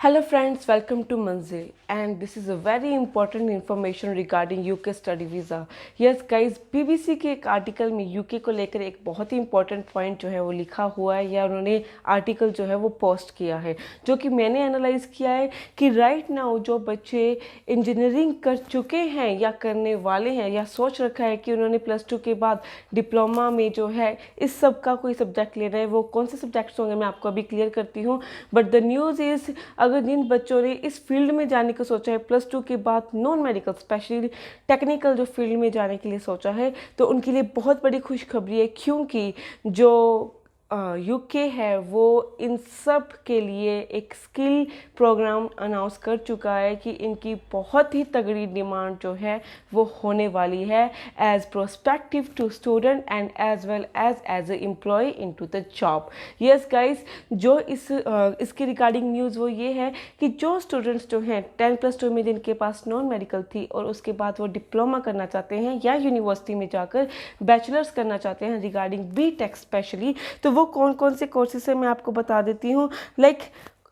Hello friends, welcome to Manzil, and this is a very important information regarding UK study visa. Yes guys, BBC के एक article में UK को लेकर एक बहुत ही इंपॉर्टेंट पॉइंट जो है वो लिखा हुआ है या उन्होंने आर्टिकल जो है वो पोस्ट किया है, जो कि मैंने एनालाइज किया है कि राइट नाउ जो बच्चे इंजीनियरिंग कर चुके हैं या करने वाले हैं या सोच रखा है कि उन्होंने +2 के बाद डिप्लोमा में जो है इस सब का कोई सब्जेक्ट लेना है, वो कौन से सब्जेक्ट्स होंगे मैं आपको अभी क्लियर करती हूँ. बट द न्यूज़ इज़, अगर जिन बच्चों ने इस फील्ड में जाने को सोचा है +2 के बाद, नॉन मेडिकल स्पेशली टेक्निकल जो फील्ड में जाने के लिए सोचा है, तो उनके लिए बहुत बड़ी खुशखबरी है, क्योंकि जो यूके है वो इन सब के लिए एक स्किल प्रोग्राम अनाउंस कर चुका है कि इनकी बहुत ही तगड़ी डिमांड जो है वो होने वाली है as prospective to student and as well as a employ into the job. Yes guys, जो इसके रिगार्डिंग न्यूज़ वो ये है कि जो स्टूडेंट्स जो हैं 10+2 में जिनके पास नॉन मेडिकल थी और उसके बाद वो डिप्लोमा करना चाहते हैं या यूनिवर्सिटी में जाकर बैचलर्स करना चाहते हैं रिगार्डिंग बीटेक स्पेशली, तो वो कौन कौन से कोर्सेस है मैं आपको बता देती हूँ. Like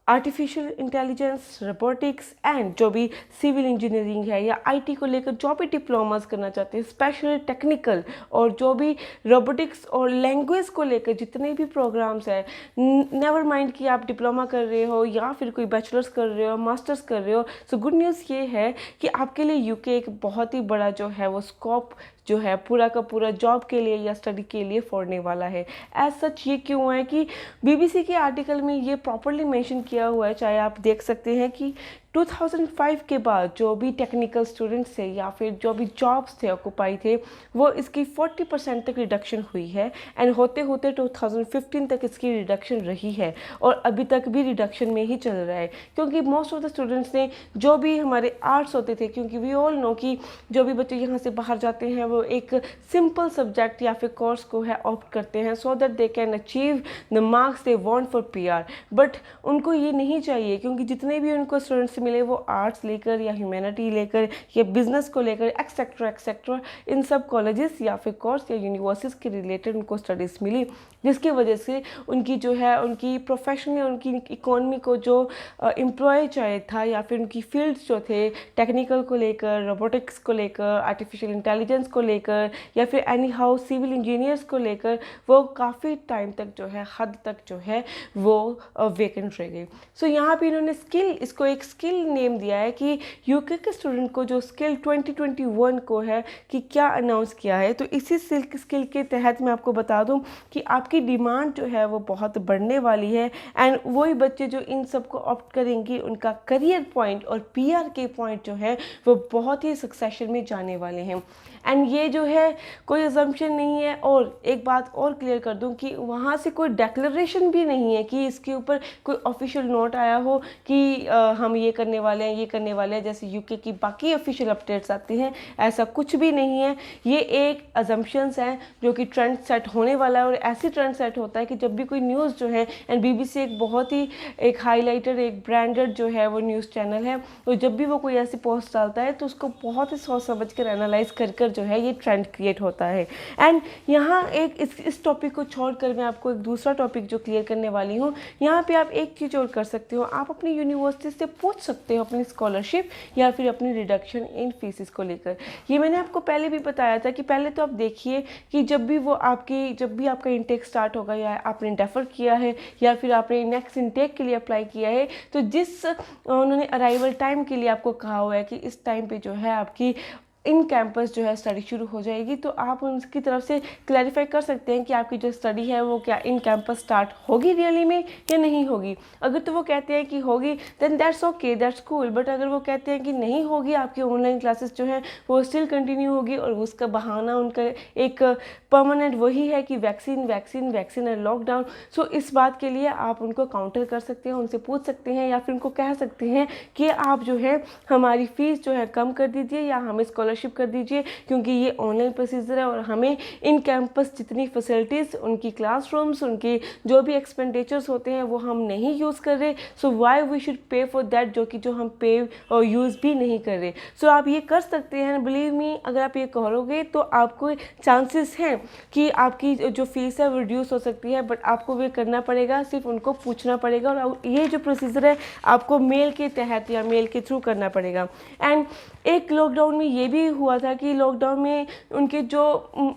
artificial intelligence, robotics and जो भी सिविल इंजीनियरिंग है या आईटी को लेकर जो भी डिप्लोमास करना चाहते हैं, स्पेशल टेक्निकल और जो भी रोबोटिक्स और लैंग्वेज को लेकर जितने भी प्रोग्राम्स हैं, नेवर माइंड कि आप डिप्लोमा कर रहे हो या फिर कोई बैचलर्स कर रहे हो, मास्टर्स कर रहे हो. सो गुड न्यूज़ ये है कि आपके लिए यूके एक बहुत ही बड़ा जो है वो स्कोप जो है पूरा का पूरा जॉब के लिए या स्टडी के लिए फोड़ने वाला है. एज सच ये क्यों है कि बीबीसी के आर्टिकल में ये प्रॉपरली मेंशन किया हुआ है, चाहे आप देख सकते हैं कि 2005 के बाद जो भी टेक्निकल स्टूडेंट्स थे या फिर जो भी जॉब्स थे ऑक्यूपाई थे, वो इसकी 40% तक रिडक्शन हुई है एंड होते होते 2015 तक इसकी रिडक्शन रही है और अभी तक भी रिडक्शन में ही चल रहा है, क्योंकि मोस्ट ऑफ द स्टूडेंट्स ने जो भी हमारे आर्ट्स होते थे, क्योंकि वी ऑल नो कि जो भी बच्चे यहाँ से बाहर जाते हैं वो एक सिंपल सब्जेक्ट या फिर कोर्स को है ऑप्ट करते हैं so that they can achieve the marks they want for PR. But उनको ये नहीं चाहिए, क्योंकि जितने भी उनको स्टूडेंट्स मिले वो आर्ट्स लेकर या ह्यूमैनिटी लेकर या बिजनेस को लेकर एक्सेट्रा एक्सेट्रा इन सब कॉलेजेस या फिर कोर्स या यूनिवर्सिटीज़ के रिलेटेड उनको स्टडीज़ मिली, जिसकी वजह से उनकी जो है उनकी प्रोफेशन या उनकी इकोनॉमी को जो एम्प्लॉय चाहिए था या फिर उनकी फील्ड्स जो थे टेक्निकल को लेकर, रोबोटिक्स को लेकर, आर्टिफिशियल इंटेलिजेंस को लेकर या फिर एनी हाउ सिविल इंजीनियर्स को लेकर, वो काफ़ी टाइम तक जो है हद तक जो है वो वेकेंट रह गई. सो यहाँ पे इन्होंने इसको एक स्किल नेम दिया है कि यूके के स्टूडेंट को जो स्किल 2021 को है कि क्या अनाउंस किया है. तो इसी स्किल के तहत मैं आपको बता दूं कि आपकी डिमांड जो है वो बहुत बढ़ने वाली है एंड वही बच्चे जो इन सब को ऑप्ट करेंगे उनका करियर पॉइंट और पीआर के पॉइंट जो है वो बहुत ही सक्सेशन में जाने वाले हैं. एंड ये जो है कोई अजम्पशन नहीं है. और एक बात और क्लियर कर दूं कि वहाँ से कोई डेक्लरेशन भी नहीं है कि इसके ऊपर कोई ऑफिशियल नोट आया हो कि हम ये करने वाले हैं, ये करने वाले हैं, जैसे यूके की बाकी ऑफिशियल अपडेट्स आती हैं. ऐसा कुछ भी नहीं है. ये एक अजम्पशंस हैं जो कि ट्रेंड सेट होने वाला है और ऐसी ट्रेंड सेट होता है कि जब भी कोई न्यूज़ जो है, एंड बीबीसी एक बहुत ही एक हाईलाइटर, एक ब्रांडेड जो है वो न्यूज़ चैनल है, तो जब भी वो कोई ऐसी पोस्ट डालता है तो उसको बहुत ही सोच समझ कर एनालाइज कर जो है ये ट्रेंड क्रिएट होता है. एंड यहाँ एक इस टॉपिक को छोड़कर मैं आपको एक दूसरा टॉपिक जो क्लियर करने वाली हूँ. यहाँ पे आप एक चीज़ और कर सकते हो, आप अपनी यूनिवर्सिटी से पूछ सकते हो अपनी स्कॉलरशिप या फिर अपनी रिडक्शन इन फीसिस को लेकर. ये मैंने आपको पहले भी बताया था कि पहले तो आप देखिए कि जब भी आपका इंटेक स्टार्ट होगा या आपने डेफर किया है या फिर आपने नेक्स्ट इंटेक के लिए अप्लाई किया है, तो जिस उन्होंने अराइवल टाइम के लिए आपको कहा हुआ है कि इस टाइम पे जो है आपकी इन कैंपस जो है स्टडी शुरू हो जाएगी, तो आप उनकी तरफ से क्लैरिफाई कर सकते हैं कि आपकी जो स्टडी है वो क्या इन कैंपस स्टार्ट होगी रियली में या नहीं होगी. अगर तो वो कहते हैं कि होगी then that's okay, that's cool. But अगर वो कहते हैं कि नहीं होगी, आपकी ऑनलाइन क्लासेस जो हैं वो स्टिल कंटिन्यू होगी और उसका बहाना उनका एक परमानेंट वही है कि वैक्सीन वैक्सीन वैक्सीन और लॉकडाउन. सो इस बात के लिए आप उनको काउंटर कर सकते हैं, उनसे पूछ सकते हैं या फिर उनको कह सकते हैं कि आप जो है हमारी फ़ीस जो है कम कर दीजिए या हमें स्कॉलरशिप स्कॉलरशिप कर दीजिए, क्योंकि ये ऑनलाइन प्रोसीजर है और हमें इन कैंपस जितनी फैसिलिटीज़, उनकी क्लासरूम्स, उनके जो भी एक्सपेंडिचर्स होते हैं वो हम नहीं यूज़ कर रहे। So why we should pay for that, जो कि जो हम पे और यूज़ भी नहीं कर रहे। सो आप ये कर सकते हैं, बिलीव मी, अगर आप ये करोगे तो आपको चांसेस हैं कि आपकी जो फीस है वो रिड्यूस हो सकती है, बट आपको वे करना पड़ेगा, सिर्फ उनको पूछना पड़ेगा। और ये जो प्रोसीजर है आपको मेल के तहत या मेल के थ्रू करना पड़ेगा। एंड एक लॉकडाउन में ये भी हुआ था कि लॉकडाउन में उनके जो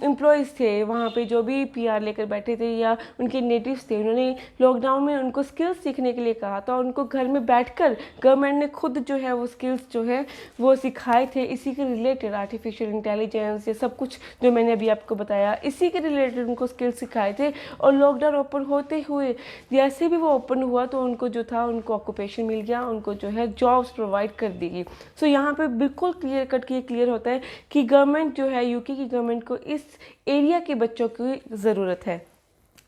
एम्प्लॉयज़ थे वहाँ पे, जो भी पीआर लेकर बैठे थे या उनके नेटिव्स थे, उन्होंने लॉकडाउन में उनको स्किल्स सीखने के लिए कहा था। उनको घर में बैठकर गवर्नमेंट ने खुद जो है वो स्किल्स जो है वो सिखाए थे। इसी के रिलेटेड आर्टिफिशियल इंटेलिजेंस, ये सब कुछ जो मैंने अभी आपको बताया, इसी के रिलेटेड उनको स्किल्स सिखाए थे। और लॉकडाउन ओपन होते हुए जैसे भी वो ओपन हुआ तो उनको जो था उनको ऑक्यूपेशन मिल गया, उनको जो है जॉब्स प्रोवाइड कर दी गई। सो यहाँ पे बिल्कुल क्लियर कट के क्लियर होता है कि गवर्नमेंट जो है, यूके की गवर्नमेंट को इस एरिया के बच्चों की ज़रूरत है।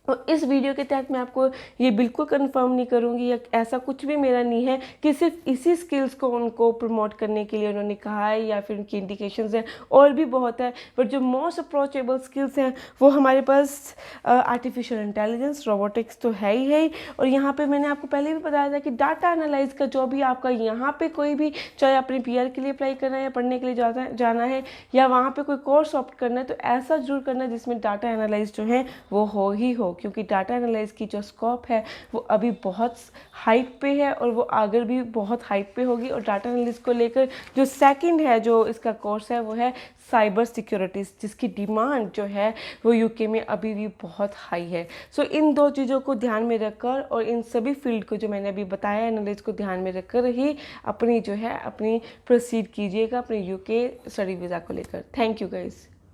और इस वीडियो के तहत मैं आपको ये बिल्कुल कंफर्म नहीं करूँगी या ऐसा कुछ भी मेरा नहीं है कि सिर्फ इसी स्किल्स को उनको प्रमोट करने के लिए उन्होंने कहा है या फिर उनकी इंडिकेशंस हैं, और भी बहुत है। बट जो मोस्ट अप्रोचेबल स्किल्स हैं वो हमारे पास आर्टिफिशियल इंटेलिजेंस, रोबोटिक्स तो है ही। और यहाँ पे मैंने आपको पहले भी बताया था कि डाटा एनालाइज का जो भी आपका यहाँ पे कोई भी, चाहे अपने पीआर के लिए अप्लाई करना है या पढ़ने के लिए जाना है या वहाँ पे कोई कोर्स ऑप्ट करना है, तो ऐसा जरूर करना है जिसमें डाटा एनालाइज जो है वो हो ही हो, क्योंकि डाटा एनालाइज की जो स्कोप है वो अभी बहुत हाइट पे है और वो आगे भी बहुत हाइट पे होगी। और डाटा एनालिस्ट को लेकर जो सेकंड है जो इसका कोर्स है वो है साइबर सिक्योरिटीज़, जिसकी डिमांड जो है वो यूके में अभी भी बहुत हाई है। सो इन दो चीज़ों को ध्यान में रखकर और इन सभी फील्ड को जो मैंने अभी बताया एनालिस्ट को ध्यान में रखकर ही अपनी जो है अपनी प्रोसीड कीजिएगा अपने यूके स्टडी वीज़ा को लेकर। Thank you guys.